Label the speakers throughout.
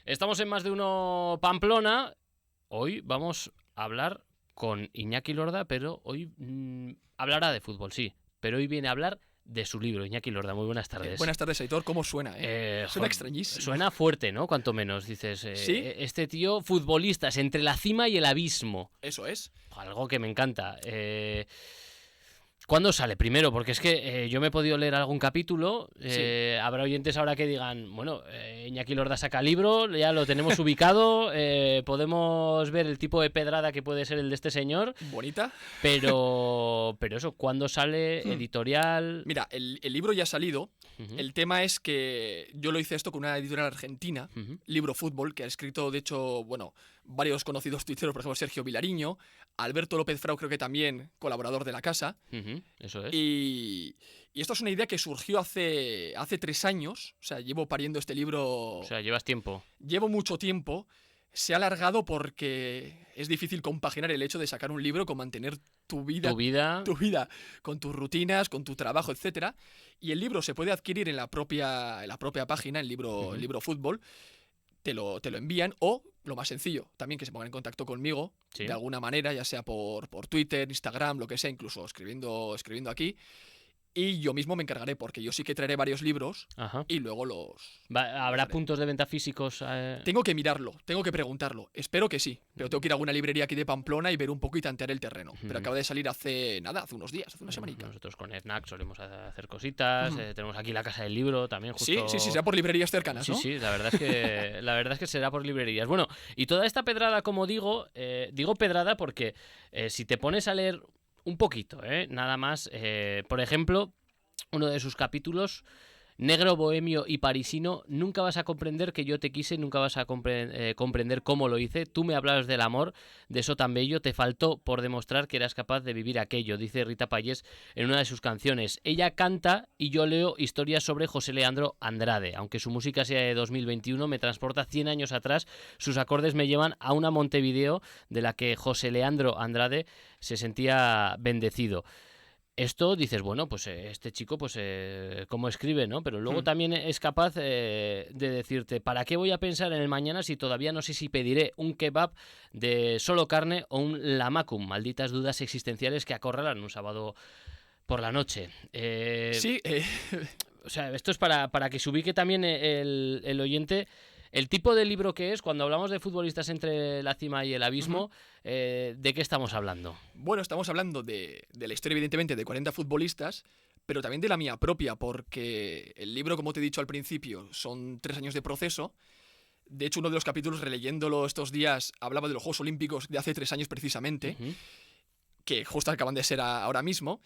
Speaker 1: Estamos en Más de Uno Pamplona. Hoy vamos a hablar con Iñaki Lorda, pero hoy hablará de fútbol, sí. Pero hoy viene a hablar de su libro. Iñaki Lorda, muy buenas tardes.
Speaker 2: Buenas tardes, Aitor. ¿Cómo suena? Suena extrañísimo.
Speaker 1: Suena fuerte, ¿no? Cuanto menos, dices.
Speaker 2: ¿Sí?
Speaker 1: Este tío, futbolistas, entre la cima y el abismo.
Speaker 2: Eso es.
Speaker 1: Algo que me encanta. ¿Cuándo sale? Primero, porque es que yo me he podido leer algún capítulo.
Speaker 2: Sí.
Speaker 1: Habrá oyentes ahora que digan, bueno, Iñaki Lorda saca libro, ya lo tenemos ubicado, podemos ver el tipo de pedrada que puede ser el de este señor.
Speaker 2: Bonita.
Speaker 1: Pero eso, ¿cuándo sale? Editorial.
Speaker 2: Mira, el libro ya ha salido.
Speaker 1: Uh-huh.
Speaker 2: El tema es que yo lo hice esto con una editorial argentina, Libro Fútbol, que ha escrito, de hecho, bueno, varios conocidos tuiteros, por ejemplo, Sergio Vilariño, Alberto López Frau, creo que también colaborador de la casa.
Speaker 1: Eso es.
Speaker 2: Y esto es una idea que surgió hace 3 años. O sea, llevo pariendo este libro.
Speaker 1: O sea, llevas tiempo.
Speaker 2: Llevo mucho tiempo. Se ha alargado porque es difícil compaginar el hecho de sacar un libro con mantener tu vida con tus rutinas, con tu trabajo, etcétera. Y el libro se puede adquirir en la propia página, el libro Fútbol. Te lo envían, o lo más sencillo, también que se pongan en contacto conmigo,
Speaker 1: ¿sí?
Speaker 2: De alguna manera, ya sea por Twitter, Instagram, lo que sea, incluso escribiendo aquí. Y yo mismo me encargaré, porque yo sí que traeré varios libros.
Speaker 1: Ajá.
Speaker 2: Y luego los...
Speaker 1: ¿Habrá puntos de venta físicos?
Speaker 2: Tengo que mirarlo, tengo que preguntarlo. Espero que sí, pero tengo que ir a alguna librería aquí de Pamplona y ver un poco y tantear el terreno. Pero acaba de salir hace unos días, hace una semanica.
Speaker 1: Nosotros con Snack solemos hacer cositas. Tenemos aquí la Casa del Libro también, justo.
Speaker 2: Sí, será por librerías cercanas, ¿no?
Speaker 1: Sí, la verdad es que será por librerías. Bueno, y toda esta pedrada, como digo pedrada porque si te pones a leer un poquito, nada más, por ejemplo, uno de sus capítulos, Negro, bohemio y parisino, nunca vas a comprender que yo te quise, nunca vas a comprender cómo lo hice. Tú me hablabas del amor, de eso tan bello, te faltó por demostrar que eras capaz de vivir aquello, dice Rita Payés en una de sus canciones. Ella canta y yo leo historias sobre José Leandro Andrade. Aunque su música sea de 2021, me transporta 100 años atrás. Sus acordes me llevan a una Montevideo de la que José Leandro Andrade se sentía bendecido. Esto dices, bueno, pues este chico, pues cómo escribe, ¿no? Pero luego también es capaz de decirte, ¿para qué voy a pensar en el mañana si todavía no sé si pediré un kebab de solo carne o un lamacum? Malditas dudas existenciales que acorralan un sábado por la noche.
Speaker 2: Sí.
Speaker 1: O sea, esto es para que se ubique también el oyente. El tipo de libro que es, cuando hablamos de futbolistas entre la cima y el abismo, ¿de qué estamos hablando?
Speaker 2: Bueno, estamos hablando de la historia, evidentemente, de 40 futbolistas, pero también de la mía propia, porque el libro, como te he dicho al principio, son 3 años de proceso. De hecho, uno de los capítulos, releyéndolo estos días, hablaba de los Juegos Olímpicos de hace 3 años precisamente, que justo acaban de ser ahora mismo.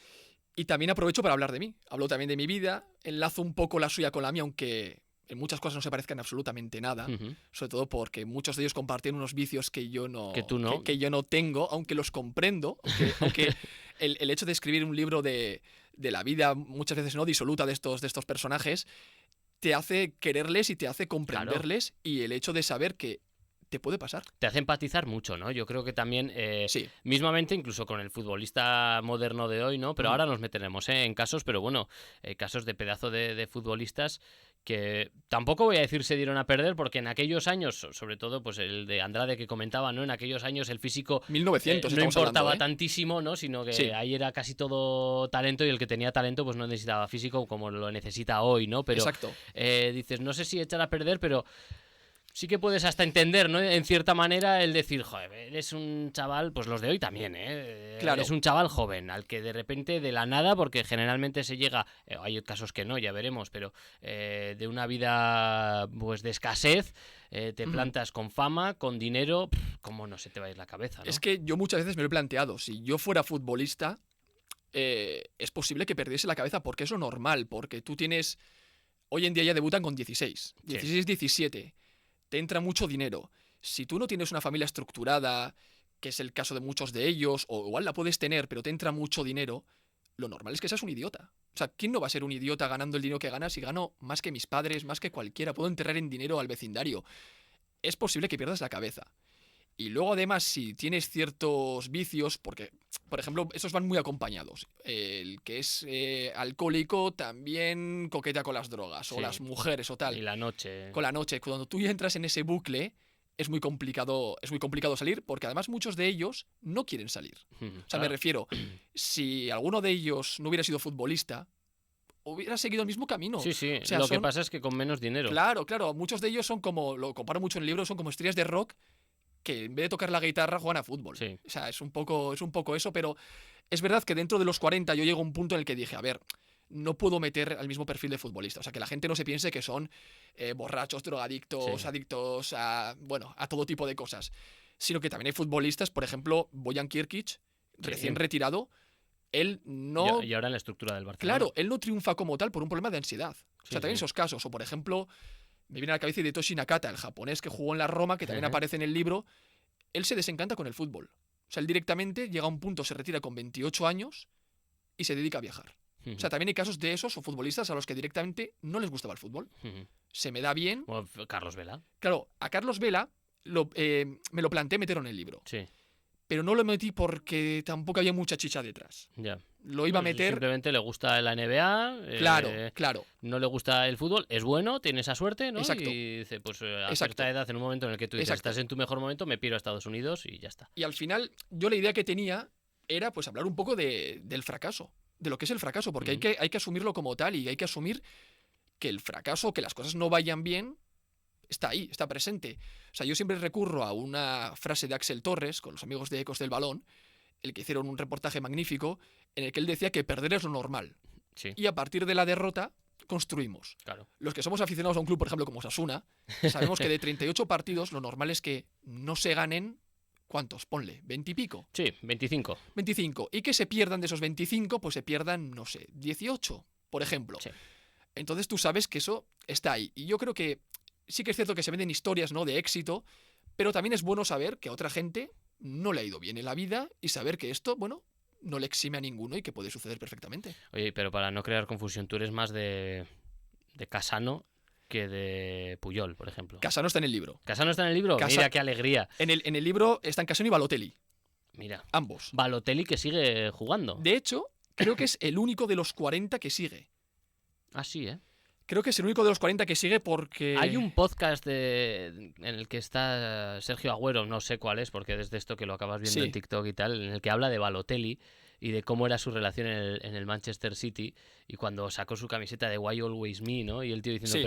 Speaker 2: Y también aprovecho para hablar de mí. Hablo también de mi vida, enlazo un poco la suya con la mía, aunque en muchas cosas no se parezcan absolutamente nada, sobre todo porque muchos de ellos compartían unos vicios que yo no,
Speaker 1: que tú no.
Speaker 2: Que yo no tengo, aunque los comprendo, aunque el hecho de escribir un libro de la vida muchas veces no disoluta de estos personajes te hace quererles y te hace comprenderles, claro. Y el hecho de saber que te puede pasar.
Speaker 1: Te hace empatizar mucho, ¿no? Yo creo que también,
Speaker 2: sí.
Speaker 1: Mismamente, incluso con el futbolista moderno de hoy, ¿no? Pero ahora nos meteremos en casos, pero bueno, casos de pedazo de futbolistas que tampoco voy a decir se dieron a perder, porque en aquellos años, sobre todo pues el de Andrade que comentaba, ¿no? En aquellos años el físico
Speaker 2: 1900,
Speaker 1: no importaba
Speaker 2: hablando,
Speaker 1: tantísimo, ¿no? Sino que
Speaker 2: sí.
Speaker 1: Ahí era casi todo talento, y el que tenía talento pues no necesitaba físico como lo necesita hoy, ¿no? Pero
Speaker 2: exacto.
Speaker 1: Dices, no sé si echar a perder, pero sí que puedes hasta entender, ¿no? En cierta manera el decir, joder, eres un chaval, pues los de hoy también,
Speaker 2: Claro.
Speaker 1: Eres un chaval joven, al que de repente, de la nada, porque generalmente se llega, hay casos que no, ya veremos, pero de una vida pues de escasez, te plantas con fama, con dinero, ¿cómo no se te va a ir la cabeza, ¿no?
Speaker 2: Es que yo muchas veces me lo he planteado, si yo fuera futbolista, es posible que perdiese la cabeza, porque es lo normal, porque tú tienes, hoy en día ya debutan con 16, 17, te entra mucho dinero. Si tú no tienes una familia estructurada, que es el caso de muchos de ellos, o igual la puedes tener, pero te entra mucho dinero, lo normal es que seas un idiota. O sea, ¿quién no va a ser un idiota ganando el dinero que gana si gano más que mis padres, más que cualquiera? Puedo enterrar en dinero al vecindario. Es posible que pierdas la cabeza. Y luego, además, si tienes ciertos vicios, porque por ejemplo, esos van muy acompañados. El que es alcohólico también coquetea con las drogas, o
Speaker 1: Sí.
Speaker 2: las mujeres, o tal.
Speaker 1: Y la noche.
Speaker 2: Con la noche. Cuando tú ya entras en ese bucle, es muy complicado salir, porque además muchos de ellos no quieren salir. O sea, me
Speaker 1: Claro.
Speaker 2: refiero, si alguno de ellos no hubiera sido futbolista, hubiera seguido el mismo camino.
Speaker 1: Sí, sí.
Speaker 2: O sea,
Speaker 1: Lo que
Speaker 2: son-
Speaker 1: pasa es que con menos dinero.
Speaker 2: Claro, claro. Muchos de ellos son como, lo comparo mucho en el libro, son como estrellas de rock que en vez de tocar la guitarra juegan a fútbol.
Speaker 1: Sí.
Speaker 2: O sea, es un poco eso, pero es verdad que dentro de los 40 yo llego a un punto en el que dije, a ver, no puedo meter al mismo perfil de futbolista. O sea, que la gente no se piense que son borrachos, drogadictos,
Speaker 1: Sí.
Speaker 2: adictos a, bueno, a todo tipo de cosas. Sino que también hay futbolistas, por ejemplo, Bojan Kirkic, recién retirado, él no...
Speaker 1: Y ahora en la estructura del Barcelona.
Speaker 2: Claro, él no triunfa como tal por un problema de ansiedad. O sea,
Speaker 1: Sí,
Speaker 2: también
Speaker 1: sí.
Speaker 2: esos casos. O por ejemplo, me viene a la cabeza Hidetoshi Nakata, el japonés que jugó en la Roma, que también
Speaker 1: Ujú.
Speaker 2: aparece en el libro. Él se desencanta con el fútbol. O sea, él directamente llega a un punto, se retira con 28 años y se dedica a viajar. O sea, también hay casos de esos o futbolistas a los que directamente no les gustaba el fútbol. Se me da bien.
Speaker 1: Bueno, Carlos Vela.
Speaker 2: Claro, a Carlos Vela me lo planteé meterlo en el libro.
Speaker 1: Sí,
Speaker 2: Pero no lo metí porque tampoco había mucha chicha detrás.
Speaker 1: ya.
Speaker 2: Lo iba a
Speaker 1: Pues
Speaker 2: meter...
Speaker 1: Simplemente le gusta la NBA.
Speaker 2: Claro, claro.
Speaker 1: No le gusta el fútbol. Es bueno, tiene esa suerte, ¿no?
Speaker 2: Exacto.
Speaker 1: Y dice, pues a
Speaker 2: Exacto.
Speaker 1: cierta edad, en un momento en el que tú dices,
Speaker 2: Exacto.
Speaker 1: estás en tu mejor momento, me piro a Estados Unidos y ya está.
Speaker 2: Y al final, yo la idea que tenía era pues hablar un poco del fracaso, de lo que es el fracaso, porque
Speaker 1: Ujú.
Speaker 2: hay que asumirlo como tal y hay que asumir que el fracaso, que las cosas no vayan bien, está ahí, está presente. O sea, yo siempre recurro a una frase de Axel Torres, con los amigos de Ecos del Balón, el que hicieron un reportaje magnífico, en el que él decía que perder es lo normal.
Speaker 1: Sí,
Speaker 2: Y a partir de la derrota, construimos.
Speaker 1: claro.
Speaker 2: Los que somos aficionados a un club, por ejemplo, como Osasuna, sabemos que de 38 partidos, lo normal es que no se ganen, ¿cuántos? Ponle, 20 y pico.
Speaker 1: Sí, 25.
Speaker 2: 25. Y que se pierdan de esos 25, pues se pierdan, no sé, 18, por ejemplo.
Speaker 1: Sí.
Speaker 2: Entonces tú sabes que eso está ahí. Y yo creo que sí que es cierto que se venden historias, ¿no?, de éxito, pero también es bueno saber que a otra gente no le ha ido bien en la vida y saber que esto, bueno, no le exime a ninguno y que puede suceder perfectamente.
Speaker 1: Oye, pero para no crear confusión, tú eres más de Casano que de Puyol, por ejemplo.
Speaker 2: Casano está en el libro.
Speaker 1: ¿Casano está en el libro?
Speaker 2: Casa-
Speaker 1: Mira qué alegría.
Speaker 2: En el libro están Casano y Balotelli,
Speaker 1: Mira.
Speaker 2: ambos.
Speaker 1: Balotelli que sigue jugando.
Speaker 2: De hecho, creo que es el único de los 40 que sigue.
Speaker 1: Ah, sí, ¿eh?
Speaker 2: Creo que es el único de los 40 que sigue porque...
Speaker 1: Hay un podcast en el que está Sergio Agüero, no sé cuál es, porque desde esto que lo acabas viendo
Speaker 2: Sí.
Speaker 1: en TikTok y tal, en el que habla de Balotelli y de cómo era su relación en el Manchester City y cuando sacó su camiseta de Why Always Me, ¿no? Y el tío diciendo,
Speaker 2: Sí.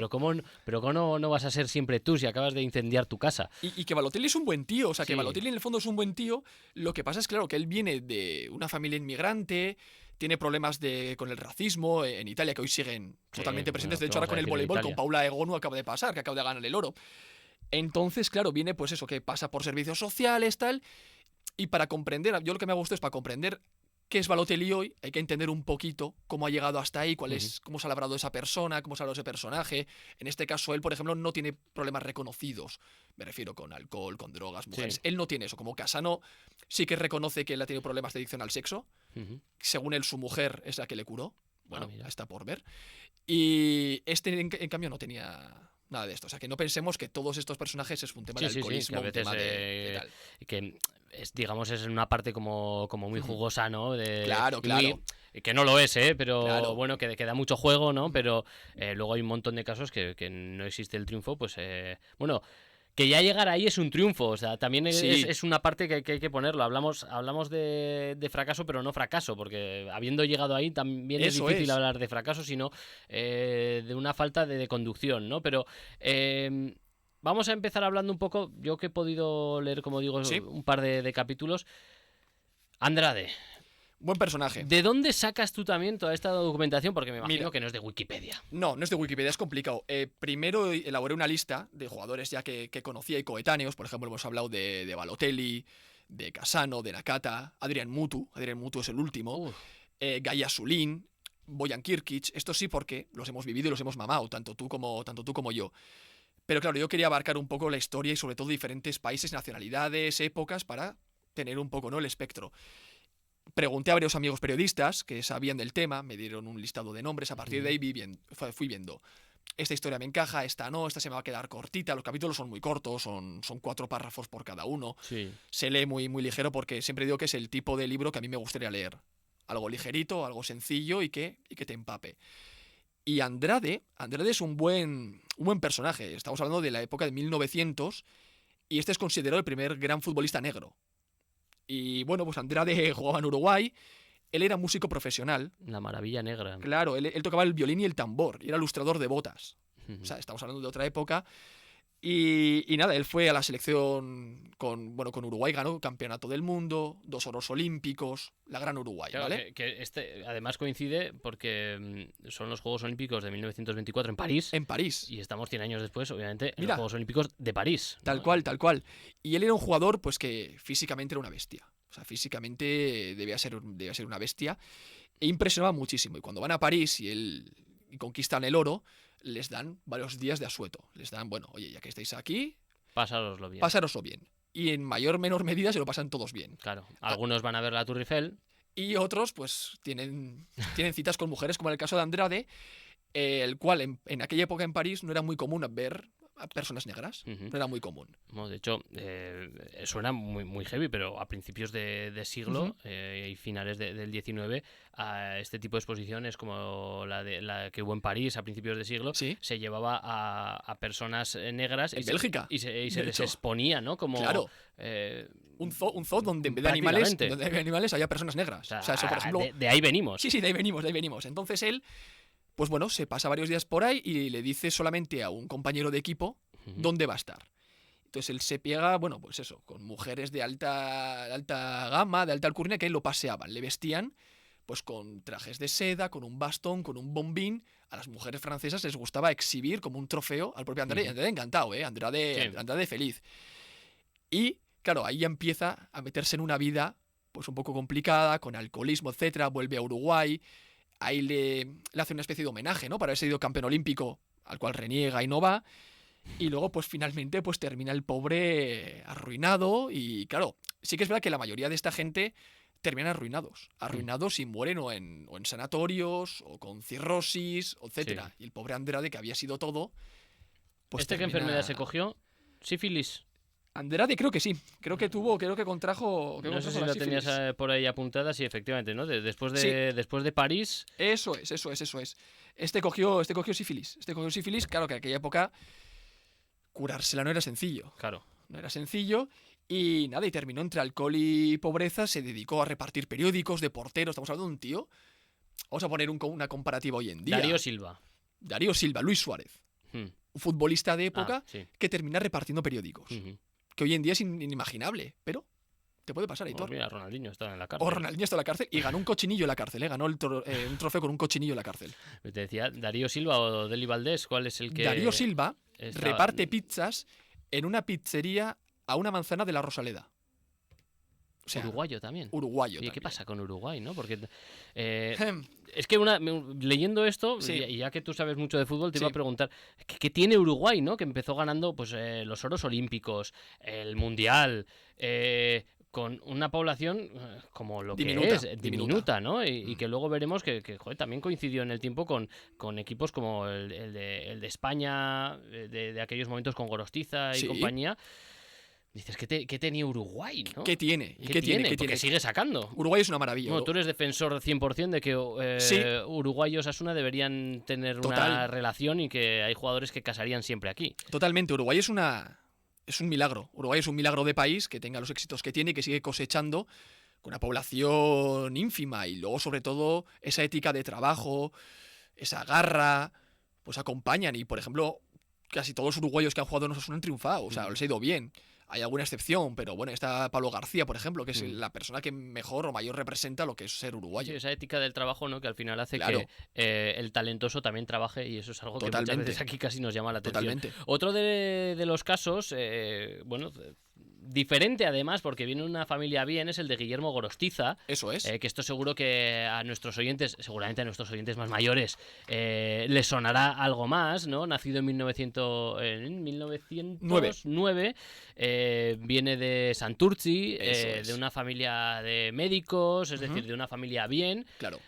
Speaker 1: pero cómo no vas a ser siempre tú si acabas de incendiar tu casa?
Speaker 2: Y que Balotelli es un buen tío, o sea, que
Speaker 1: Sí.
Speaker 2: Balotelli en el fondo es un buen tío. Lo que pasa es, claro, que él viene de una familia inmigrante, tiene problemas con el racismo en Italia, que hoy siguen
Speaker 1: Sí,
Speaker 2: totalmente presentes.
Speaker 1: bueno,
Speaker 2: De
Speaker 1: ¿qué
Speaker 2: hecho, ahora
Speaker 1: vamos a
Speaker 2: con el
Speaker 1: decir de
Speaker 2: voleibol, con
Speaker 1: Italia?
Speaker 2: Paula Egonu acaba de pasar, que acaba de ganar el oro. Entonces, claro, viene pues eso, que pasa por servicios sociales, tal. Y para comprender, yo lo que me ha gustado es para comprender qué es Balotelli hoy, hay que entender un poquito cómo ha llegado hasta ahí, cómo se ha labrado esa persona, cómo se ha labrado ese personaje. En este caso, él, por ejemplo, no tiene problemas reconocidos. Me refiero con alcohol, con drogas, mujeres.
Speaker 1: Sí.
Speaker 2: Él no tiene eso. Como Casano sí que reconoce que él ha tenido problemas de adicción al sexo.
Speaker 1: Ujú.
Speaker 2: Según él, su mujer es la que le curó. Bueno,
Speaker 1: mira.
Speaker 2: está por ver. Y este, en cambio, no tenía nada de esto. O sea, que no pensemos que todos estos personajes es un tema
Speaker 1: Sí,
Speaker 2: de
Speaker 1: sí, sí,
Speaker 2: alcoholismo,
Speaker 1: que a
Speaker 2: un
Speaker 1: veces,
Speaker 2: tema de tal.
Speaker 1: que es, digamos, es una parte como muy
Speaker 2: Ujú.
Speaker 1: jugosa, ¿no?
Speaker 2: Claro,
Speaker 1: y
Speaker 2: claro.
Speaker 1: que no lo es, ¿eh? Pero
Speaker 2: Claro.
Speaker 1: bueno, que da mucho juego, ¿no? Pero luego hay un montón de casos que no existe el triunfo, pues bueno, que ya llegar ahí es un triunfo, o sea, también
Speaker 2: Sí.
Speaker 1: es una parte que hay que ponerlo. Hablamos de fracaso, pero no fracaso, porque habiendo llegado ahí también es
Speaker 2: Eso
Speaker 1: difícil
Speaker 2: es.
Speaker 1: hablar de fracaso, sino de una falta de conducción, ¿no? Pero vamos a empezar hablando un poco, yo que he podido leer, como digo,
Speaker 2: Sí.
Speaker 1: un par de capítulos. Andrade,
Speaker 2: Buen personaje.
Speaker 1: ¿de dónde sacas tú también toda esta documentación? Porque me imagino
Speaker 2: Mira.
Speaker 1: que no es de Wikipedia.
Speaker 2: No, no es de Wikipedia, es complicado. Primero elaboré una lista de jugadores ya que conocía y coetáneos. Por ejemplo, hemos hablado de Balotelli, de Casano, de Nakata, Adrian Mutu. Adrian Mutu es el último.
Speaker 1: Uf,
Speaker 2: Gaia Sulin, Bojan Kirkic. Esto sí porque los hemos vivido y los hemos mamado, tanto tú como yo. Pero claro, yo quería abarcar un poco la historia y sobre todo diferentes países, nacionalidades, épocas, para tener un poco, ¿no?, el espectro. Pregunté a varios amigos periodistas que sabían del tema, me dieron un listado de nombres, a partir de ahí fui viendo. esta historia me encaja, esta no, esta se me va a quedar cortita. Los capítulos son muy cortos, son 4 párrafos por cada uno.
Speaker 1: Sí.
Speaker 2: Se lee muy, muy ligero porque siempre digo que es el tipo de libro que a mí me gustaría leer. Algo ligerito, algo sencillo y que te empape. Y Andrade es un buen personaje. Estamos hablando de la época de 1900 y este es considerado el primer gran futbolista negro. Y bueno, pues Andrade jugaba en Uruguay. Él era músico profesional.
Speaker 1: La maravilla negra.
Speaker 2: Claro, él tocaba el violín y el tambor. Y era ilustrador de botas. O sea, estamos hablando de otra época. Y nada, él fue a la selección con Uruguay, ganó campeonato del mundo, 2 oros olímpicos, la gran Uruguay,
Speaker 1: Claro,
Speaker 2: ¿vale?
Speaker 1: que este además coincide porque son los Juegos Olímpicos de 1924 en París.
Speaker 2: En París.
Speaker 1: Y estamos 100 años después, obviamente, en
Speaker 2: Mira.
Speaker 1: los Juegos Olímpicos de París.
Speaker 2: Tal
Speaker 1: ¿no?
Speaker 2: cual, tal cual. Y él era un jugador, pues que físicamente era una bestia. O sea, físicamente debía ser una bestia. E impresionaba muchísimo. Y cuando van a París y conquistan el oro, les dan varios días de asueto. Les dan, bueno, oye, ya que estáis aquí,
Speaker 1: Pásaroslo bien.
Speaker 2: pásaroslo bien. Y en mayor o menor medida se lo pasan todos bien.
Speaker 1: Claro. Algunos van a ver la Tour Eiffel.
Speaker 2: Y otros, pues, tienen citas con mujeres, como en el caso de Andrade, el cual en aquella época en París no era muy común ver a personas negras.
Speaker 1: Ujú.
Speaker 2: No era muy común.
Speaker 1: Bueno, de hecho, suena muy, muy heavy, pero a principios de siglo y finales del 19, a este tipo de exposiciones como la que hubo en París a principios de siglo,
Speaker 2: Sí.
Speaker 1: se llevaba a personas negras
Speaker 2: En Bélgica,
Speaker 1: y se
Speaker 2: de
Speaker 1: les
Speaker 2: hecho.
Speaker 1: exponía, ¿no? Como,
Speaker 2: Claro.
Speaker 1: eh,
Speaker 2: Un zoo donde en vez de
Speaker 1: Prácticamente.
Speaker 2: animales había personas negras. O sea, eso, por ejemplo.
Speaker 1: de ahí venimos.
Speaker 2: Sí, de ahí venimos. Entonces él, pues bueno, se pasa varios días por ahí y le dice solamente a un compañero de equipo
Speaker 1: Ujú.
Speaker 2: dónde va a estar. Entonces él se pega, bueno, pues eso, con mujeres de alta gama, de alta alcurnia, que lo paseaban, le vestían pues con trajes de seda, con un bastón, con un bombín. A las mujeres francesas les gustaba exhibir como un trofeo al propio Andrade.
Speaker 1: Ujú.
Speaker 2: Andrade encantado,
Speaker 1: Sí.
Speaker 2: Andrade feliz. Y claro, ahí ya empieza a meterse en una vida pues un poco complicada, con alcoholismo, etcétera. Vuelve a Uruguay. Ahí le hace una especie de homenaje, ¿no? Para haber sido campeón olímpico, al cual reniega y no va. Y luego, pues finalmente, pues termina el pobre arruinado. Y claro, sí que es verdad que la mayoría de esta gente terminan arruinados y mueren o en sanatorios, o con cirrosis, etcétera. Y el pobre Andrade, que había sido todo, pues
Speaker 1: ¿Qué enfermedad se cogió? ¿Sífilis?
Speaker 2: Andrade creo que sí, creo que contrajo
Speaker 1: No sé si
Speaker 2: la
Speaker 1: la tenías
Speaker 2: sífilis.
Speaker 1: por ahí apuntada, sí, efectivamente, ¿no? Después
Speaker 2: Sí.
Speaker 1: de París.
Speaker 2: Eso es. Este cogió sífilis. Claro que en aquella época curársela no era sencillo.
Speaker 1: Claro.
Speaker 2: No era sencillo. Y nada, y terminó entre alcohol y pobreza, se dedicó a repartir periódicos de portero. Estamos hablando de un tío. Vamos a poner una comparativa hoy en día.
Speaker 1: Darío Silva.
Speaker 2: Luis Suárez.
Speaker 1: Hmm.
Speaker 2: Un futbolista de época
Speaker 1: Sí.
Speaker 2: que termina repartiendo periódicos.
Speaker 1: Ujú.
Speaker 2: Que hoy en día es inimaginable, pero te puede pasar,
Speaker 1: Pues
Speaker 2: Aitor.
Speaker 1: mira, Ronaldinho está en la cárcel.
Speaker 2: O Ronaldinho está en la cárcel y ganó un cochinillo en la cárcel, ganó un trofeo con un cochinillo en la cárcel.
Speaker 1: Te decía, Darío Silva o Deli Valdés, ¿cuál es el que...?
Speaker 2: Darío Silva
Speaker 1: estaba-
Speaker 2: reparte pizzas en una pizzería a una manzana de la Rosaleda. O sea,
Speaker 1: Uruguayo también.
Speaker 2: uruguayo
Speaker 1: Oye, ¿qué
Speaker 2: también.
Speaker 1: pasa con Uruguay, no? Porque
Speaker 2: Ejem.
Speaker 1: es que leyendo esto,
Speaker 2: Sí.
Speaker 1: y ya que tú sabes mucho de fútbol, te
Speaker 2: Sí.
Speaker 1: iba a preguntar, ¿qué tiene Uruguay, no? Que empezó ganando pues los oros olímpicos, el mundial, con una población como lo
Speaker 2: Diminuta,
Speaker 1: que es,
Speaker 2: diminuta.
Speaker 1: diminuta, ¿no? Y que luego veremos que joder, también coincidió en el tiempo con equipos como el de España, de aquellos momentos con Gorostiza y
Speaker 2: Sí.
Speaker 1: compañía. Dices, ¿qué tenía Uruguay, no?
Speaker 2: ¿Qué tiene?
Speaker 1: ¿Y qué tiene? Porque sigue sacando.
Speaker 2: Uruguay es una maravilla.
Speaker 1: Bueno, tú eres defensor 100% de que
Speaker 2: Sí.
Speaker 1: Uruguay y Osasuna deberían tener una
Speaker 2: Total.
Speaker 1: relación y que hay jugadores que casarían siempre aquí.
Speaker 2: Totalmente. Uruguay es un milagro. Uruguay es un milagro de país que tenga los éxitos que tiene y que sigue cosechando con una población ínfima y luego sobre todo esa ética de trabajo, esa garra, pues acompañan y por ejemplo casi todos los uruguayos que han jugado en Osasuna han triunfado, o sea, les ha ido bien. Hay alguna excepción, pero bueno, está Pablo García, por ejemplo, que es la persona que mejor o mayor representa lo que es ser uruguayo.
Speaker 1: Sí, esa ética del trabajo, ¿no? Que al final hace
Speaker 2: Claro.
Speaker 1: que el talentoso también trabaje y eso es algo que muchas
Speaker 2: Totalmente.
Speaker 1: veces aquí casi nos llama la atención.
Speaker 2: Totalmente.
Speaker 1: Otro de los casos, bueno, diferente además, porque viene una familia bien, es el de Guillermo Gorostiza.
Speaker 2: Eso es.
Speaker 1: Que esto seguro que a nuestros oyentes, seguramente a nuestros oyentes más mayores, les sonará algo más, ¿no? Nacido en 1909, viene de Santurtzi,
Speaker 2: Eso es.
Speaker 1: de una familia de médicos, es
Speaker 2: Ujú.
Speaker 1: decir, de una familia bien.
Speaker 2: Claro.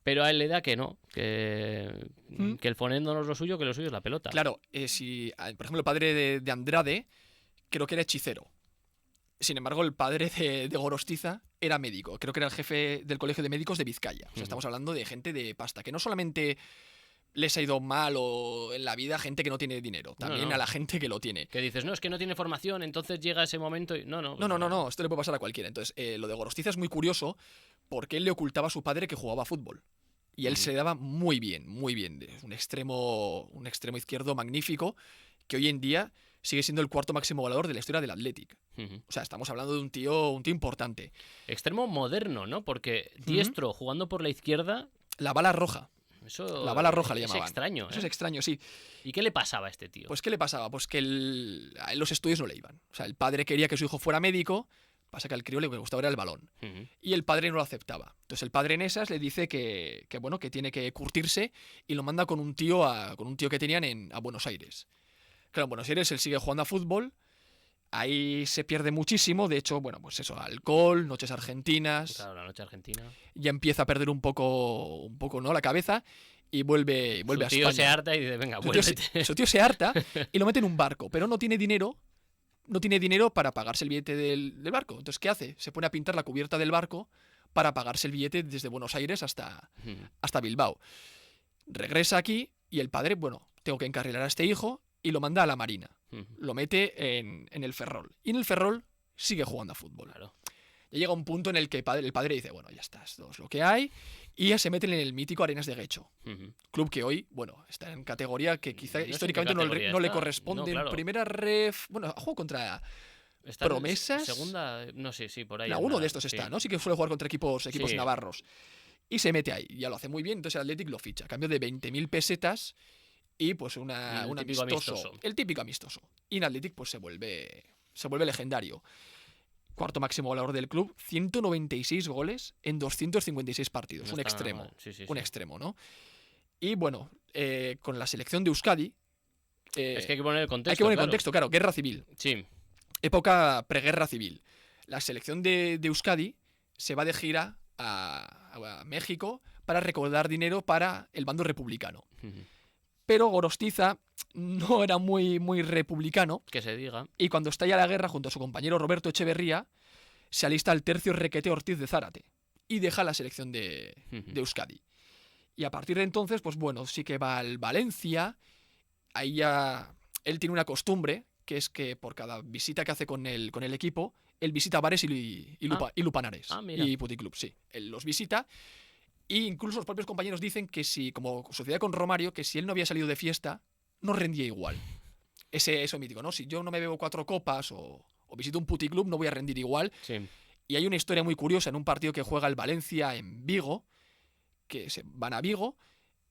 Speaker 1: Pero a él le da que no, que
Speaker 2: ¿Mm?
Speaker 1: el fonendo no es lo suyo, que lo suyo es la pelota.
Speaker 2: Claro, por ejemplo, el padre de Andrade creo que era hechicero. Sin embargo, el padre de Gorostiza era médico. Creo que era el jefe del colegio de médicos de Vizcaya. O sea, estamos hablando de gente de pasta, que no solamente les ha ido mal o en la vida gente que no tiene dinero, también
Speaker 1: No.
Speaker 2: a la gente que lo tiene.
Speaker 1: Que dices, no, es que no tiene formación, entonces llega ese momento y... No,
Speaker 2: No, esto le puede pasar a cualquiera. Entonces, lo de Gorostiza es muy curioso porque él le ocultaba a su padre que jugaba a fútbol. Y él se le daba muy bien, muy bien. Es un extremo izquierdo magnífico que hoy en día sigue siendo el cuarto máximo goleador de la historia del Athletic. O sea, estamos hablando de un tío importante.
Speaker 1: Extremo moderno, ¿no? Porque diestro jugando por la izquierda...
Speaker 2: La bala roja.
Speaker 1: Eso
Speaker 2: La bala roja le
Speaker 1: es
Speaker 2: llamaban.
Speaker 1: extraño,
Speaker 2: Eso es extraño, sí.
Speaker 1: ¿Y qué le pasaba a este tío?
Speaker 2: Pues, ¿qué le pasaba? Pues que a él los estudios no le iban. O sea, el padre quería que su hijo fuera médico, pasa que al crío le gustaba era el balón. Y el padre no lo aceptaba. Entonces el padre en esas le dice que tiene que curtirse y lo manda con un tío que tenían a Buenos Aires. Claro, en Buenos Aires él sigue jugando a fútbol. Ahí se pierde muchísimo. De hecho, bueno, pues eso, alcohol, noches argentinas.
Speaker 1: Claro, la noche argentina.
Speaker 2: Ya empieza a perder un poco, ¿no? La cabeza. Y vuelve a España.
Speaker 1: Su tío se harta y dice, venga, vuélvete.
Speaker 2: Su tío se harta y lo mete en un barco, pero no tiene dinero. No tiene dinero para pagarse el billete del barco. Entonces, ¿qué hace? Se pone a pintar la cubierta del barco para pagarse el billete desde Buenos Aires hasta Bilbao. Regresa aquí y el padre, bueno, tengo que encarrilar a este hijo y lo manda a la Marina. Lo mete en el Ferrol. Y en el Ferrol sigue jugando a fútbol.
Speaker 1: Claro.
Speaker 2: Ya llega un punto en el que el padre dice, bueno, ya está, esto es lo que hay. Y ya se meten en el mítico Arenas de Guecho. Club que hoy, bueno, está en categoría que quizá
Speaker 1: No sé
Speaker 2: históricamente
Speaker 1: en qué
Speaker 2: no le
Speaker 1: categoría
Speaker 2: corresponde.
Speaker 1: está. No, claro.
Speaker 2: En primera ref... Bueno, juego contra
Speaker 1: Está en
Speaker 2: Promesas.
Speaker 1: Segunda, no sé, sí, por ahí.
Speaker 2: Uno de estos está, ¿no? Sí que suele jugar contra equipos
Speaker 1: Sí.
Speaker 2: navarros. Y se mete ahí. Ya lo hace muy bien. Entonces el Athletic lo ficha. A cambio de 20.000 pesetas y pues un
Speaker 1: típico amistoso.
Speaker 2: El típico amistoso. Y en Athletic pues se vuelve legendario. Cuarto máximo goleador del club, 196 goles en 256 partidos.
Speaker 1: No
Speaker 2: un
Speaker 1: está
Speaker 2: extremo.
Speaker 1: nada mal. Sí.
Speaker 2: Un extremo, ¿no? Y bueno, con la selección de Euskadi.
Speaker 1: Es que hay que poner el contexto.
Speaker 2: Hay que poner el contexto, claro, guerra civil.
Speaker 1: Sí.
Speaker 2: Época preguerra civil. La selección de Euskadi se va de gira a México para recaudar dinero para el bando republicano. Pero Gorostiza no era muy, muy republicano.
Speaker 1: Que se diga.
Speaker 2: Y cuando estalla la guerra, junto a su compañero Roberto Echeverría, se alista al tercio Requete Ortiz de Zárate y deja la selección de Euskadi. Y a partir de entonces, pues bueno, sí que va al Valencia. Ahí ya él tiene una costumbre, que es que por cada visita que hace con el equipo, él visita bares y lupanares.
Speaker 1: Mira.
Speaker 2: Y puticlubs, sí. Él los visita. E incluso los propios compañeros dicen que si, como sucedía con Romario, que si él no había salido de fiesta, no rendía igual. Eso mítico, ¿no? Si yo no me bebo 4 copas o visito un puticlub, no voy a rendir igual.
Speaker 1: Sí.
Speaker 2: Y hay una historia muy curiosa en un partido que juega el Valencia en Vigo, que se van a Vigo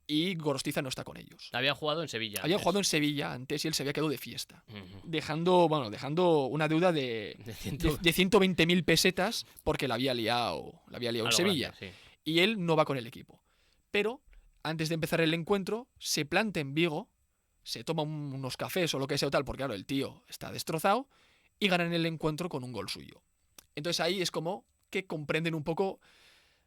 Speaker 2: y Gorostiza no está con ellos.
Speaker 1: Había jugado en Sevilla.
Speaker 2: Habían jugado en Sevilla antes y él se había quedado de fiesta. Dejando una deuda de 120.000 pesetas porque la había liado en Sevilla.
Speaker 1: Grande, sí.
Speaker 2: Y él no va con el equipo. Pero antes de empezar el encuentro, se planta en Vigo, se toma unos cafés o lo que sea o tal, porque claro, el tío está destrozado, y ganan el encuentro con un gol suyo. Entonces ahí es como que comprenden un poco,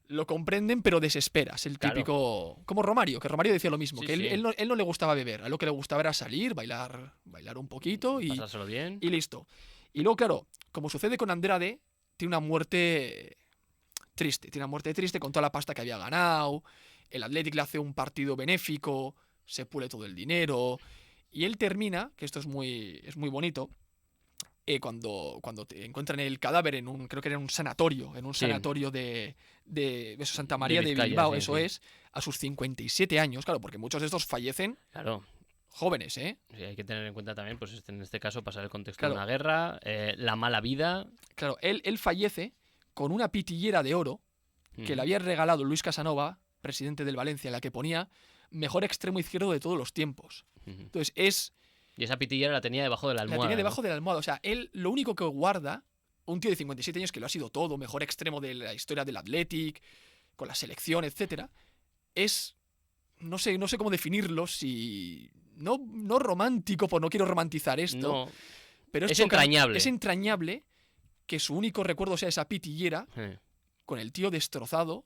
Speaker 2: lo comprenden pero desesperas, el típico... Como Romario, que Romario decía lo mismo,
Speaker 1: Sí,
Speaker 2: que
Speaker 1: sí.
Speaker 2: él no le gustaba beber, a él lo que le gustaba era salir, bailar un poquito y
Speaker 1: Pasárselo bien.
Speaker 2: listo. Y luego, claro, como sucede con Andrade, tiene una muerte triste con toda la pasta que había ganado. El Athletic le hace un partido benéfico, se pule todo el dinero. Y él termina, que esto es muy bonito, cuando te encuentran el cadáver creo que era un sanatorio, sanatorio de Santa María de
Speaker 1: Vizcaya,
Speaker 2: Bilbao,
Speaker 1: sí,
Speaker 2: eso
Speaker 1: sí.
Speaker 2: es, a sus 57 años, claro, porque muchos de estos fallecen
Speaker 1: Claro.
Speaker 2: jóvenes, ¿eh?
Speaker 1: Sí, hay que tener en cuenta también, pues en este caso, pasar el contexto
Speaker 2: Claro.
Speaker 1: de una guerra, la mala vida.
Speaker 2: Claro, él fallece con una pitillera de oro que le había regalado Luis Casanova, presidente del Valencia, en la que ponía mejor extremo izquierdo de todos los tiempos. Entonces
Speaker 1: Y esa pitillera la tenía debajo de la almohada.
Speaker 2: la tiene debajo de la almohada. O sea, él lo único que guarda, un tío de 57 años que lo ha sido todo, mejor extremo de la historia del Athletic, con la selección, etcétera, es, no sé cómo definirlo, si no romántico, pues no quiero romantizar esto,
Speaker 1: No.
Speaker 2: pero
Speaker 1: Es entrañable.
Speaker 2: Es entrañable que su único recuerdo sea esa pitillera
Speaker 1: Eh.
Speaker 2: con el tío destrozado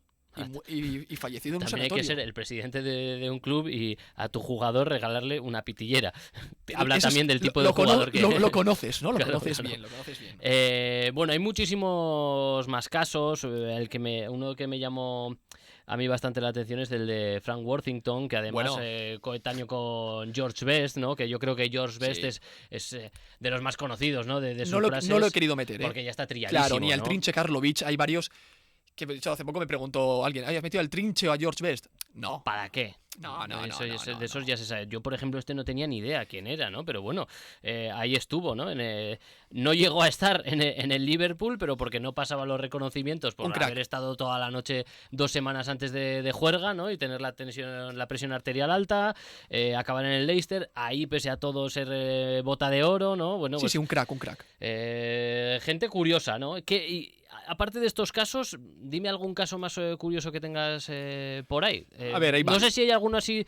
Speaker 2: y fallecido en un
Speaker 1: También hay
Speaker 2: sanatorio.
Speaker 1: que ser el presidente de un club y a tu jugador regalarle una pitillera. Habla
Speaker 2: Eso es-
Speaker 1: también del tipo
Speaker 2: lo
Speaker 1: de jugador que...
Speaker 2: lo conoces, ¿no? Lo
Speaker 1: Claro,
Speaker 2: conoces
Speaker 1: claro.
Speaker 2: bien, lo conoces bien.
Speaker 1: Bueno, hay muchísimos más casos. Uno que me llamó a mí bastante la atención es el de Frank Worthington, que además
Speaker 2: Bueno.
Speaker 1: coetáneo con George Best, ¿no? Que yo creo que George Best
Speaker 2: Sí.
Speaker 1: es de los más conocidos, ¿no? De
Speaker 2: No
Speaker 1: sus
Speaker 2: no lo he
Speaker 1: frases,
Speaker 2: querido meter, ¿eh?
Speaker 1: porque ya está trilladísimo,
Speaker 2: Claro, ni al
Speaker 1: ¿no?
Speaker 2: Trinche Karlovich. Hay varios que, de hecho, hace poco me preguntó alguien, ¿has metido al Trinche o a George Best? No.
Speaker 1: ¿Para qué?
Speaker 2: No, no,
Speaker 1: Eso,
Speaker 2: no,
Speaker 1: de
Speaker 2: no,
Speaker 1: esos
Speaker 2: no.
Speaker 1: ya se sabe. Yo, por ejemplo, no tenía ni idea quién era, ¿no? Pero bueno, ahí estuvo, ¿no? No llegó a estar en el Liverpool, pero porque no pasaba los reconocimientos por
Speaker 2: Un crack.
Speaker 1: haber estado toda la noche 2 semanas antes de juerga, ¿no? Y tener la presión arterial alta, acabar en el Leicester, ahí pese a todo ser bota de oro, ¿no? Bueno,
Speaker 2: Sí,
Speaker 1: pues
Speaker 2: sí, un crack, un crack.
Speaker 1: gente curiosa, ¿no? Aparte de estos casos, dime algún caso más curioso que tengas por ahí.
Speaker 2: A ver, ahí va.
Speaker 1: No sé si hay alguno así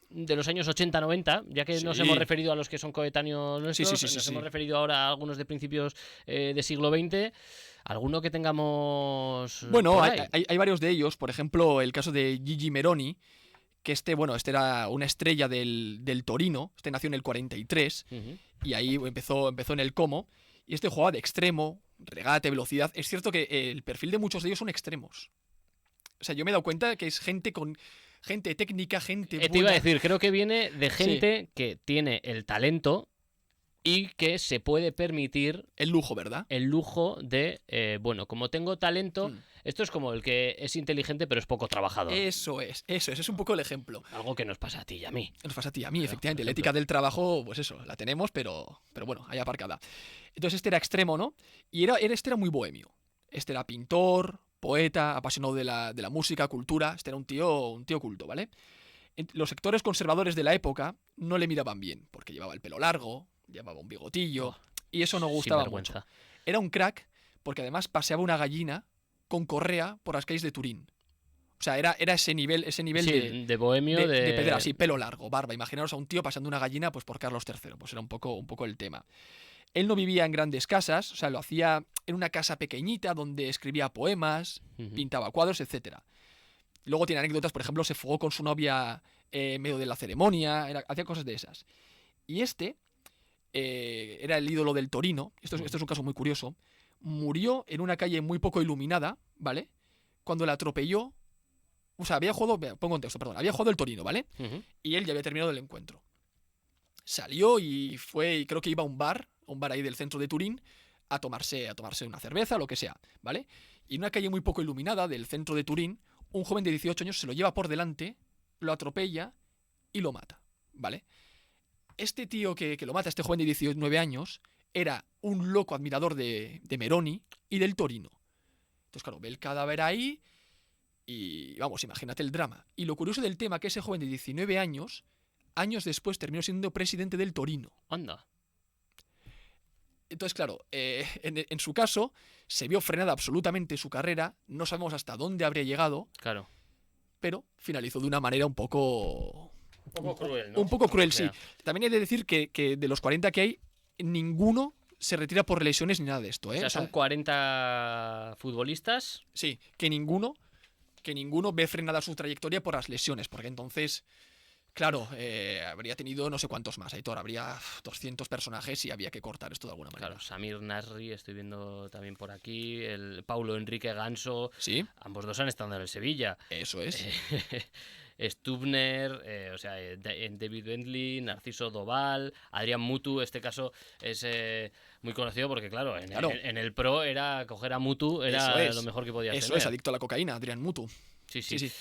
Speaker 1: de los años 80-90, ya que nos
Speaker 2: Sí.
Speaker 1: hemos referido a los que son coetáneos nuestros,
Speaker 2: sí,
Speaker 1: nos
Speaker 2: sí.
Speaker 1: hemos referido ahora a algunos de principios de siglo XX. ¿Alguno que tengamos
Speaker 2: Bueno,
Speaker 1: por
Speaker 2: hay,
Speaker 1: ahí?
Speaker 2: hay varios de ellos. Por ejemplo, el caso de Gigi Meroni, que este era una estrella del Torino. Este nació en el 43
Speaker 1: Ujú.
Speaker 2: y ahí empezó en el Como. Y este jugaba de extremo, regate, velocidad. Es cierto que el perfil de muchos de ellos son extremos. O sea, yo me he dado cuenta que es gente técnica, gente
Speaker 1: Te iba a
Speaker 2: buena.
Speaker 1: decir, creo que viene de gente que tiene el talento y que se puede permitir
Speaker 2: El lujo, ¿verdad?
Speaker 1: el lujo de, bueno, como tengo talento,
Speaker 2: Mm.
Speaker 1: esto es como el que es inteligente pero es poco trabajador.
Speaker 2: Eso es un poco el ejemplo.
Speaker 1: Algo que nos pasa a ti y a mí.
Speaker 2: Nos pasa a ti y a mí,
Speaker 1: Claro,
Speaker 2: efectivamente.
Speaker 1: por
Speaker 2: La
Speaker 1: ejemplo.
Speaker 2: ética del trabajo, pues eso, la tenemos, pero bueno, ahí aparcada. Entonces este era extremo, ¿no? Y este era muy bohemio. Este era pintor, poeta, apasionado de la música, cultura. Este era un tío culto, ¿vale? Los sectores conservadores de la época no le miraban bien, porque llevaba el pelo largo, llevaba un bigotillo,
Speaker 1: Oh,
Speaker 2: y eso no gustaba mucho.
Speaker 1: Sinvergüenza.
Speaker 2: Era un crack, porque además paseaba una gallina con correa por las calles de Turín. O sea, era ese nivel
Speaker 1: Sí, de bohemio,
Speaker 2: de pedra, sí, pelo largo, barba. Imaginaros a un tío pasando una gallina pues por Carlos III. Pues era un poco el tema. Él no vivía en grandes casas, o sea, lo hacía en una casa pequeñita donde escribía poemas,
Speaker 1: Ujú.
Speaker 2: pintaba cuadros, etcétera. Luego tiene anécdotas, por ejemplo, se fugó con su novia en medio de la ceremonia, hacía cosas de esas. Y este era el ídolo del Torino, esto es un caso muy curioso, murió en una calle muy poco iluminada, ¿vale? Cuando la atropelló, o sea, había jugado, pongo en texto, perdón, había jugado el Torino, ¿vale?
Speaker 1: Ujú.
Speaker 2: Y él ya había terminado el encuentro. Salió y fue, y creo que iba a un bar ahí del centro de Turín, a tomarse una cerveza, lo que sea, ¿vale? Y en una calle muy poco iluminada del centro de Turín, un joven de 18 años se lo lleva por delante, lo atropella y lo mata, ¿vale? Este tío que lo mata, este joven de 19 años, era un loco admirador de Meroni y del Torino. Entonces, claro, ve el cadáver ahí y, vamos, imagínate el drama. Y lo curioso del tema, que ese joven de 19 años, años después terminó siendo presidente del Torino.
Speaker 1: Anda.
Speaker 2: Entonces, claro, en su caso, se vio frenada absolutamente su carrera, no sabemos hasta dónde habría llegado,
Speaker 1: Claro.
Speaker 2: pero finalizó de una manera un poco...
Speaker 1: Un poco cruel, ¿no?
Speaker 2: Un poco cruel,
Speaker 1: O sea,
Speaker 2: sí. También he de decir que de los 40 que hay, ninguno se retira por lesiones ni nada de esto, ¿eh?
Speaker 1: O sea,
Speaker 2: O sea,
Speaker 1: son 40 futbolistas.
Speaker 2: sí, que ninguno ve frenada su trayectoria por las lesiones, porque entonces, claro, habría tenido no sé cuántos más, Aitor, habría 200 personajes y había que cortar esto de alguna manera.
Speaker 1: Claro, Samir Nasri, estoy viendo también por aquí, el Paulo Enrique Ganso,
Speaker 2: Sí,
Speaker 1: ambos dos han estado en el Sevilla.
Speaker 2: eso es.
Speaker 1: Stubner, o sea, David Bentley, Narciso Doval, Adrián Mutu, este caso es muy conocido porque, claro,
Speaker 2: Claro.
Speaker 1: en el Pro era coger a Mutu, era
Speaker 2: Eso es.
Speaker 1: lo mejor que podías
Speaker 2: Eso
Speaker 1: tener.
Speaker 2: es, adicto a la cocaína, Adrián Mutu.
Speaker 1: Sí,
Speaker 2: Sí,
Speaker 1: sí,
Speaker 2: sí.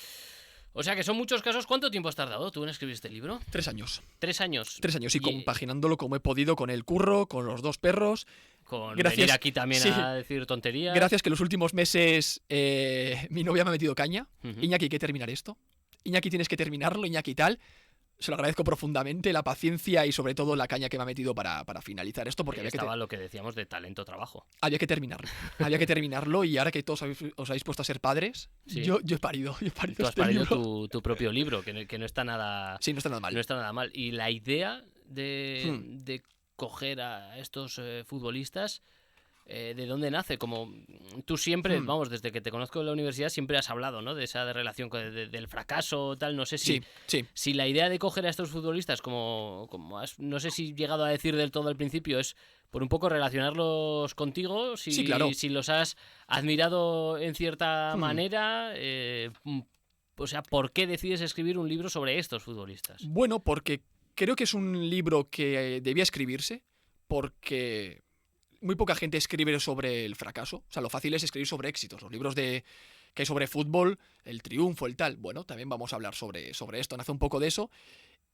Speaker 1: O sea que son muchos casos. ¿Cuánto tiempo has tardado tú en escribir este libro?
Speaker 2: 3 años.
Speaker 1: 3 años.
Speaker 2: 3 años y compaginándolo como he podido con el curro, con los 2 perros.
Speaker 1: Con
Speaker 2: Gracias.
Speaker 1: venir aquí también
Speaker 2: Sí.
Speaker 1: a decir tonterías.
Speaker 2: Gracias que en los últimos meses mi novia me ha metido caña.
Speaker 1: Ujú.
Speaker 2: Iñaki, hay que terminar esto. Iñaki, tienes que terminarlo, Iñaki tal. Se lo agradezco profundamente, la paciencia y sobre todo la caña que me ha metido para finalizar esto, porque
Speaker 1: Ahí estaba lo que decíamos de talento-trabajo.
Speaker 2: había que terminarlo. Había que terminarlo y ahora que todos os habéis puesto a ser padres,
Speaker 1: Sí.
Speaker 2: yo he parido
Speaker 1: Tú has
Speaker 2: este
Speaker 1: parido
Speaker 2: libro.
Speaker 1: tu propio libro, que no está nada...
Speaker 2: Sí, no está nada mal.
Speaker 1: No está nada mal. Y la idea
Speaker 2: Hmm.
Speaker 1: de coger a estos futbolistas, ¿De dónde nace? Como tú siempre,
Speaker 2: Hmm.
Speaker 1: vamos, desde que te conozco en la universidad siempre has hablado, ¿no? De esa relación del fracaso, tal. No sé si,
Speaker 2: Sí, sí.
Speaker 1: si la idea de coger a estos futbolistas, no sé si llegado a decir del todo al principio, es por un poco relacionarlos contigo,
Speaker 2: Sí, claro.
Speaker 1: si los has admirado en cierta
Speaker 2: Hmm.
Speaker 1: manera, o sea, ¿por qué decides escribir un libro sobre estos futbolistas?
Speaker 2: Bueno, porque creo que es un libro que debía escribirse, porque muy poca gente escribe sobre el fracaso. O sea, lo fácil es escribir sobre éxitos. Los libros que hay sobre fútbol, el triunfo, el tal. Bueno, también vamos a hablar sobre esto. Nace un poco de eso.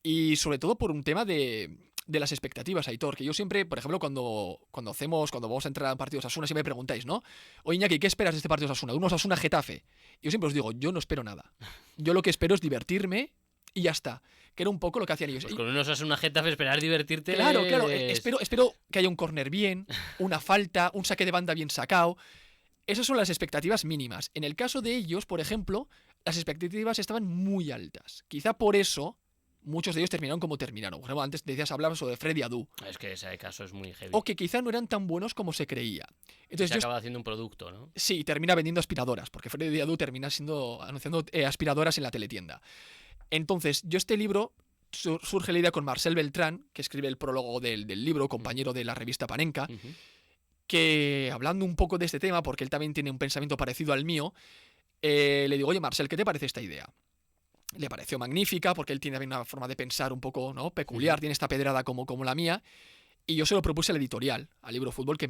Speaker 2: Y sobre todo por un tema de las expectativas, Aitor. Que yo siempre, por ejemplo, cuando vamos a entrar a partidos Osasuna, siempre me preguntáis, ¿no? Oye, Iñaki, ¿qué esperas de este partido Osasuna? De un Osasuna Getafe. Yo siempre os digo, yo no espero nada. Yo lo que espero es divertirme y ya está. Que era un poco lo que hacían ellos.
Speaker 1: Pues con unos as una Getafe esperar divertirte.
Speaker 2: Claro, espero que haya un córner bien, una falta, un saque de banda bien sacado. Esas son las expectativas mínimas. En el caso de ellos, por ejemplo, las expectativas estaban muy altas. Quizá por eso muchos de ellos terminaron como terminaron. Por ejemplo, antes decías, hablabas sobre Freddy Adu.
Speaker 1: Es que ese caso es muy heavy.
Speaker 2: O que quizá no eran tan buenos como se creía. Entonces
Speaker 1: Se acaba haciendo un producto, ¿no?
Speaker 2: sí, termina vendiendo aspiradoras, porque Freddy Adu termina anunciando aspiradoras en la teletienda. Entonces, yo este libro surge la idea con Marcel Beltrán, que escribe el prólogo del libro, compañero de la revista Panenka, que hablando un poco de este tema, porque él también tiene un pensamiento parecido al mío, le digo, oye Marcel, ¿qué te parece esta idea? Le pareció magnífica, porque él tiene también una forma de pensar un poco, ¿no?, peculiar, tiene esta pedrada como la mía, y yo se lo propuse al editorial, al Libro Fútbol, que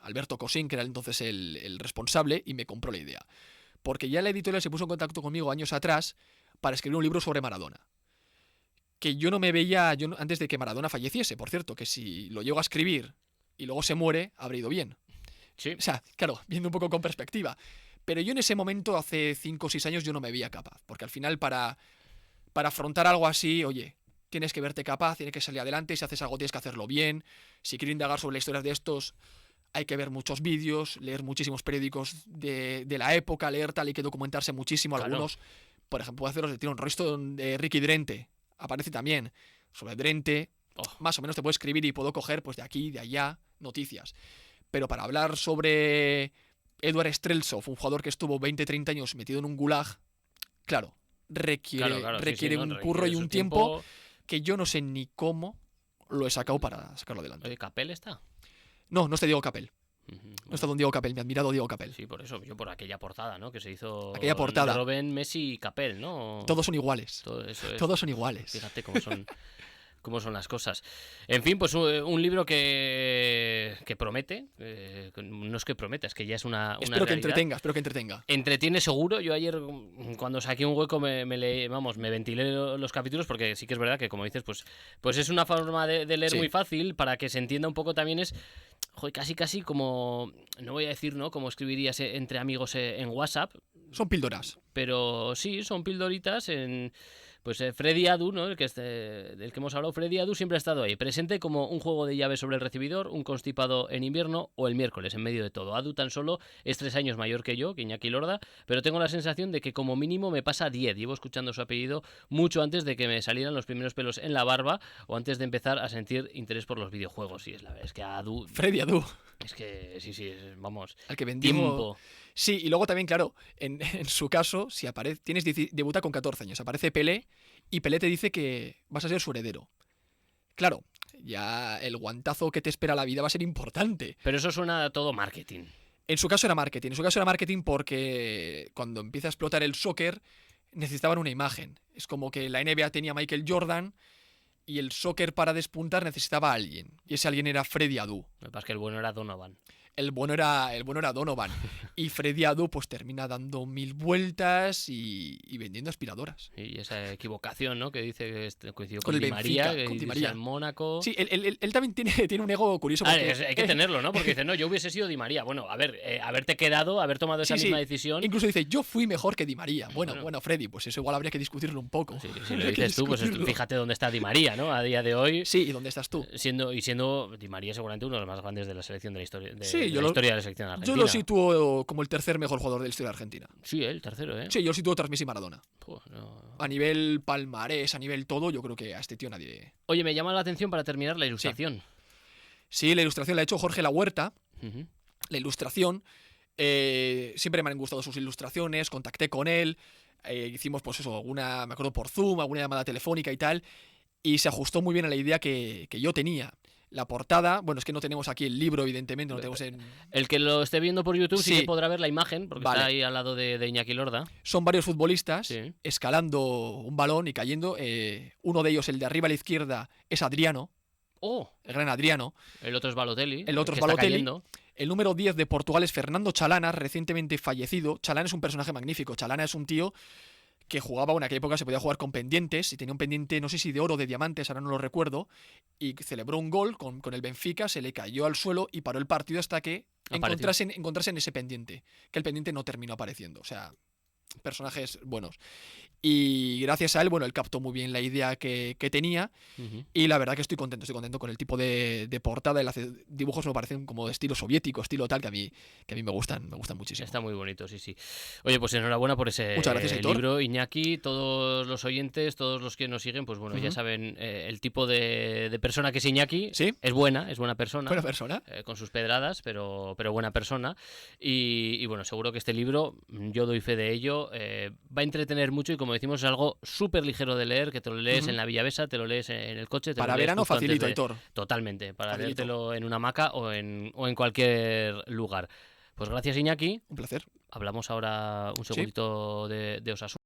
Speaker 2: Alberto Cosín, que era entonces el responsable, y me compró la idea. Porque ya la editorial se puso en contacto conmigo años atrás para escribir un libro sobre Maradona. Que yo no me veía, antes de que Maradona falleciese, por cierto, que si lo llego a escribir y luego se muere, habría ido bien.
Speaker 1: Sí.
Speaker 2: O sea, claro, viendo un poco con perspectiva. Pero yo en ese momento, hace 5 o 6 años, yo no me veía capaz. Porque al final, para afrontar algo así, oye, tienes que verte capaz, tienes que salir adelante. Si haces algo, tienes que hacerlo bien. Si quiero indagar sobre la historia de estos, hay que ver muchos vídeos, leer muchísimos periódicos de la época, leer tal, y que documentarse muchísimo.
Speaker 1: Claro.
Speaker 2: Algunos, por ejemplo, puedo haceros de tiro un resto de Ricky Drente. Aparece también sobre Drente. Más o menos te puedo escribir y puedo coger pues de aquí, de allá, noticias. Pero para hablar sobre Eduard Streltsov, un jugador que estuvo 20-30 años metido en un gulag, claro, requiere un curro y un tiempo que yo no sé ni cómo lo he sacado para sacarlo adelante.
Speaker 1: Oye, ¿Capel está?
Speaker 2: No está Diego Capel. No está don Diego Capel, mi admirado Diego Capel.
Speaker 1: Sí, por eso, yo por aquella portada, ¿no? Que se hizo
Speaker 2: aquella portada.
Speaker 1: Robben, Messi y Capel, ¿no?
Speaker 2: Todos son iguales.
Speaker 1: Todo eso es.
Speaker 2: Todos son iguales.
Speaker 1: Fíjate cómo son las cosas. En fin, pues un libro que promete. No es que prometa, es que ya es una
Speaker 2: espero que
Speaker 1: realidad.
Speaker 2: Espero que entretenga.
Speaker 1: Entretiene seguro. Yo ayer, cuando saqué un hueco, me ventilé los capítulos, porque sí que es verdad que, como dices, pues es una forma de leer muy fácil, para que se entienda un poco también. Es casi como, no voy a decir, ¿no?, como escribirías entre amigos en WhatsApp.
Speaker 2: Son píldoras.
Speaker 1: Pero sí, son píldoritas Pues Freddy Adu, ¿no?, del que hemos hablado. Freddy Adu siempre ha estado ahí, presente como un juego de llaves sobre el recibidor, un constipado en invierno o el miércoles, en medio de todo. Adu tan solo es 3 años mayor que yo, que Iñaki Lorda, pero tengo la sensación de que como mínimo me pasa 10. Llevo escuchando su apellido mucho antes de que me salieran los primeros pelos en la barba o antes de empezar a sentir interés por los videojuegos. Sí, es que Adu...
Speaker 2: Freddy Adu.
Speaker 1: Es que sí, vamos...
Speaker 2: Al que vendimos...
Speaker 1: Tiempo.
Speaker 2: Sí, y luego también, claro, en su caso, si debuta con 14 años, aparece Pelé y Pelé te dice que vas a ser su heredero. Claro, ya el guantazo que te espera la vida va a ser importante.
Speaker 1: Pero eso suena a todo marketing.
Speaker 2: En su caso era marketing porque cuando empieza a explotar el soccer necesitaban una imagen. Es como que la NBA tenía a Michael Jordan y el soccer para despuntar necesitaba a alguien. Y ese alguien era Freddy Adu.
Speaker 1: Lo que pasa es que el bueno era Donovan.
Speaker 2: El bueno era Donovan. Y Freddy Adu pues termina dando 1000 vueltas y vendiendo aspiradoras.
Speaker 1: Y esa equivocación, ¿no?, que dice que coincidió
Speaker 2: con
Speaker 1: con
Speaker 2: el
Speaker 1: Di María,
Speaker 2: Benfica,
Speaker 1: que
Speaker 2: con Di
Speaker 1: dice
Speaker 2: María.
Speaker 1: en Mónaco.
Speaker 2: Sí, él también tiene un ego curioso. Porque,
Speaker 1: hay que tenerlo, ¿no? Porque dice, no, yo hubiese sido Di María. Bueno, a ver, haberte quedado, haber tomado esa misma decisión.
Speaker 2: Incluso dice, yo fui mejor que Di María. Bueno, Freddy, pues eso igual habría que discutirlo un poco.
Speaker 1: Sí, si lo dices tú, pues fíjate dónde está Di María, ¿no? A día de hoy.
Speaker 2: Sí, ¿y dónde estás tú?
Speaker 1: Siendo Di María seguramente uno de los más grandes de la selección de la historia, historia de la selección argentina.
Speaker 2: Yo lo sitúo como el tercer mejor jugador de la historia argentina.
Speaker 1: Sí, el tercero, ¿eh?
Speaker 2: Sí, yo lo sitúo tras Messi y Maradona.
Speaker 1: No.
Speaker 2: A nivel palmarés, a nivel todo, yo creo que a este tío nadie...
Speaker 1: Oye, me llama la atención para terminar la ilustración.
Speaker 2: Sí, la ilustración la ha hecho Jorge La Huerta, la ilustración. Siempre me han gustado sus ilustraciones, contacté con él, hicimos pues eso, me acuerdo por Zoom, alguna llamada telefónica y tal, y se ajustó muy bien a la idea que yo tenía. La portada, bueno, es que no tenemos aquí el libro, evidentemente, no lo tenemos en...
Speaker 1: El que lo esté viendo por YouTube sí
Speaker 2: Sí.
Speaker 1: que podrá ver la imagen, porque
Speaker 2: Vale.
Speaker 1: está ahí al lado de Iñaki Lorda.
Speaker 2: Son varios futbolistas
Speaker 1: Sí.
Speaker 2: escalando un balón y cayendo. Uno de ellos, el de arriba a la izquierda, es Adriano,
Speaker 1: Oh,
Speaker 2: el gran Adriano.
Speaker 1: el otro es Balotelli.
Speaker 2: El otro es
Speaker 1: que está
Speaker 2: Balotelli.
Speaker 1: cayendo.
Speaker 2: El número 10 de Portugal es Fernando Chalana, recientemente fallecido. Chalana es un personaje magnífico. Chalana es un tío que jugaba, en aquella época se podía jugar con pendientes, y tenía un pendiente, no sé si de oro o de diamantes, ahora no lo recuerdo, y celebró un gol con el Benfica, se le cayó al suelo y paró el partido hasta que encontrasen ese pendiente, que el pendiente no terminó apareciendo. O sea, personajes buenos. Y gracias a él, bueno, él captó muy bien la idea que tenía.
Speaker 1: Ujú.
Speaker 2: Y la verdad que estoy contento con el tipo de portada. Él hace dibujos me parecen como de estilo soviético, estilo tal, que a mí me gustan muchísimo.
Speaker 1: Está muy bonito, sí, sí. Oye, pues enhorabuena por ese
Speaker 2: Muchas gracias, Aitor.
Speaker 1: libro, Iñaki. Todos los oyentes, todos los que nos siguen, pues bueno, ya
Speaker 2: Ujú.
Speaker 1: saben el tipo de persona que es Iñaki.
Speaker 2: Sí,
Speaker 1: Es buena persona.
Speaker 2: buena persona.
Speaker 1: Con sus pedradas, pero buena persona. Y bueno, seguro que este libro, yo doy fe de ello, va a entretener mucho y como decimos, es algo súper ligero de leer, que te lo lees
Speaker 2: Ujú.
Speaker 1: en la Villavesa, te lo lees en el coche. Te
Speaker 2: Para
Speaker 1: lo lees
Speaker 2: verano
Speaker 1: justo antes
Speaker 2: facilito,
Speaker 1: de-
Speaker 2: Aitor.
Speaker 1: Totalmente, para
Speaker 2: Facilito.
Speaker 1: leértelo en una hamaca o en cualquier lugar. Pues gracias, Iñaki.
Speaker 2: Un placer.
Speaker 1: Hablamos ahora un
Speaker 2: Sí.
Speaker 1: segundito de Osasuna.